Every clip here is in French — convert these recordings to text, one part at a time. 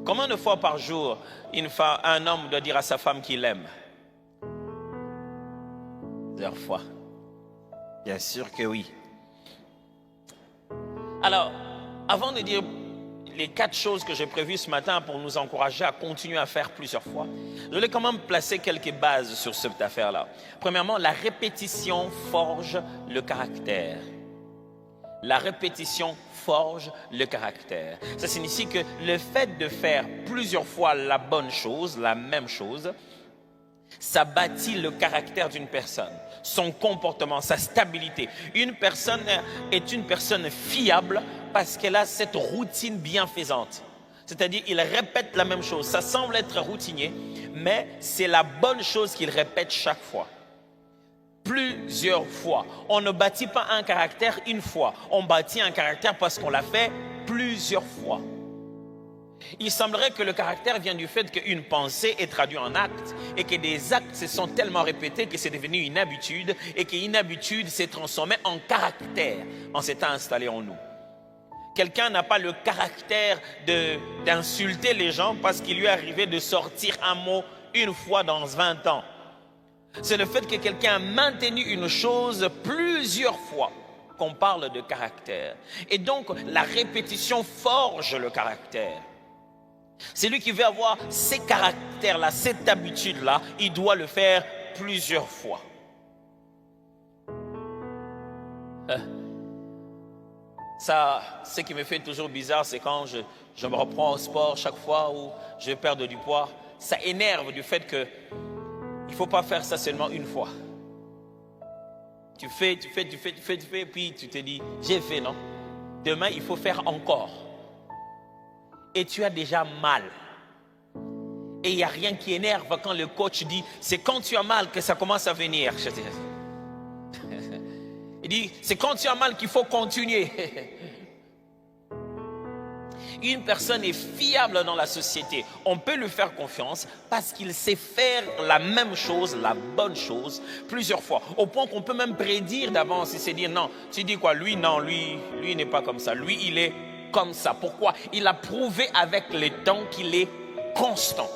Combien de fois par jour un homme doit dire à sa femme qu'il l'aime? 0 fois. Bien sûr que oui. Alors, avant de dire les 4 choses que j'ai prévues ce matin pour nous encourager à continuer à faire plusieurs fois, je voulais quand même placer quelques bases sur cette affaire-là. Premièrement, la répétition forge le caractère. La répétition forge le caractère. Ça signifie que le fait de faire plusieurs fois la bonne chose, la même chose, ça bâtit le caractère d'une personne, son comportement, sa stabilité. Une personne est une personne fiable parce qu'elle a cette routine bienfaisante. C'est-à-dire, il répète la même chose. Ça semble être routinier, mais c'est la bonne chose qu'il répète chaque fois. Plusieurs fois. On ne bâtit pas un caractère une fois. On bâtit un caractère parce qu'on l'a fait plusieurs fois. Il semblerait que le caractère vient du fait qu'une pensée est traduite en acte et que des actes se sont tellement répétés que c'est devenu une habitude et qu'une habitude s'est transformée en caractère en s'étant installé en nous. Quelqu'un n'a pas le caractère d'insulter les gens parce qu'il lui est arrivé de sortir un mot une fois dans 20 ans. C'est le fait que quelqu'un a maintenu une chose plusieurs fois qu'on parle de caractère. Et donc, la répétition forge le caractère. C'est lui qui veut avoir ces caractères-là, cette habitude-là, il doit le faire plusieurs fois. Ça, ce qui me fait toujours bizarre, c'est quand je me reprends au sport chaque fois où je perds du poids. Ça énerve du fait que il ne faut pas faire ça seulement une fois. Tu fais, puis tu te dis, j'ai fait, non? Demain, il faut faire encore. Et tu as déjà mal. Et il n'y a rien qui énerve quand le coach dit, c'est quand tu as mal que ça commence à venir. Il dit, c'est quand tu as mal qu'il faut continuer. Une personne est fiable dans la société. On peut lui faire confiance parce qu'il sait faire la même chose, la bonne chose, plusieurs fois. Au point qu'on peut même prédire d'avance et se dire, non, tu dis quoi? Lui, non, lui n'est pas comme ça. Lui, il est comme ça. Pourquoi? Il a prouvé avec le temps qu'il est constant.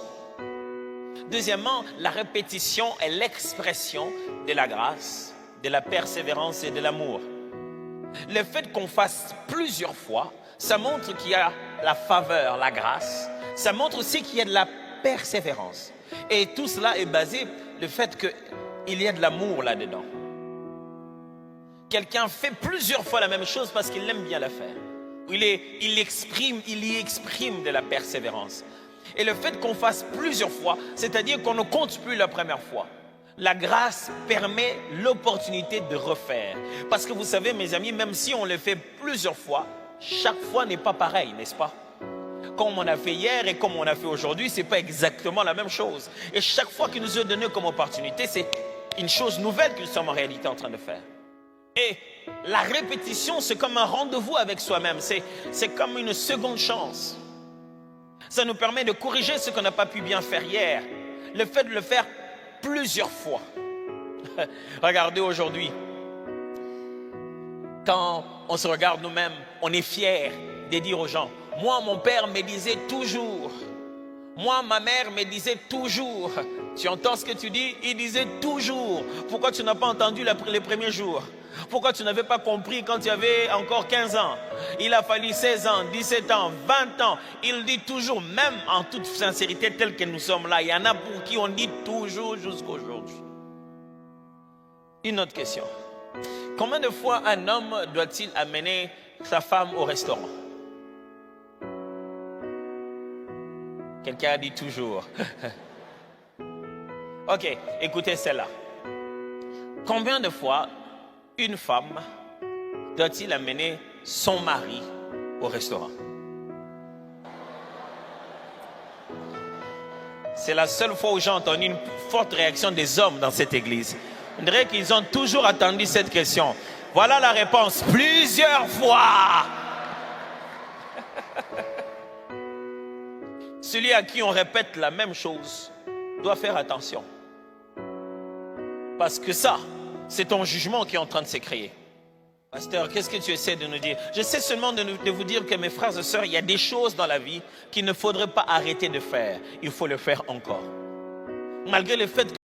Deuxièmement, la répétition est l'expression de la grâce, de la persévérance et de l'amour. Le fait qu'on fasse plusieurs fois, ça montre qu'il y a la faveur, la grâce. Ça montre aussi qu'il y a de la persévérance. Et tout cela est basé le fait qu'il y a de l'amour là-dedans. Quelqu'un fait plusieurs fois la même chose parce qu'il aime bien la faire. Il y exprime de la persévérance. Et le fait qu'on fasse plusieurs fois, c'est-à-dire qu'on ne compte plus la première fois. La grâce permet l'opportunité de refaire. Parce que vous savez, mes amis, même si on le fait plusieurs fois, chaque fois n'est pas pareil, n'est-ce pas? Comme on a fait hier et comme on a fait aujourd'hui, ce n'est pas exactement la même chose. Et chaque fois qu'il nous est donné comme opportunité, c'est une chose nouvelle que nous sommes en réalité en train de faire. Et la répétition, c'est comme un rendez-vous avec soi-même. C'est comme une seconde chance. Ça nous permet de corriger ce qu'on n'a pas pu bien faire hier. Le fait de le faire plusieurs fois. Regardez aujourd'hui. Quand on se regarde nous-mêmes, on est fiers de dire aux gens, moi, mon père me disait toujours. Moi, ma mère me disait toujours. Tu entends ce que tu dis? Il disait toujours. Pourquoi tu n'as pas entendu les premiers jours? Pourquoi tu n'avais pas compris quand tu avais encore 15 ans? Il a fallu 16 ans, 17 ans, 20 ans. Il dit toujours, même en toute sincérité telle que nous sommes là. Il y en a pour qui on dit toujours jusqu'à aujourd'hui. Une autre question. Combien de fois un homme doit-il amener sa femme au restaurant? Quelqu'un a dit toujours. Ok, écoutez celle-là. Combien de fois une femme doit-il amener son mari au restaurant? C'est la seule fois où j'ai entendu une forte réaction des hommes dans cette église. On dirait qu'ils ont toujours attendu cette question. Voilà la réponse. Plusieurs fois. Celui à qui on répète la même chose doit faire attention. Parce que ça, c'est ton jugement qui est en train de se créer. Pasteur, qu'est-ce que tu essaies de nous dire? Je sais seulement de vous dire que mes frères et sœurs, il y a des choses dans la vie qu'il ne faudrait pas arrêter de faire. Il faut le faire encore. Malgré le fait que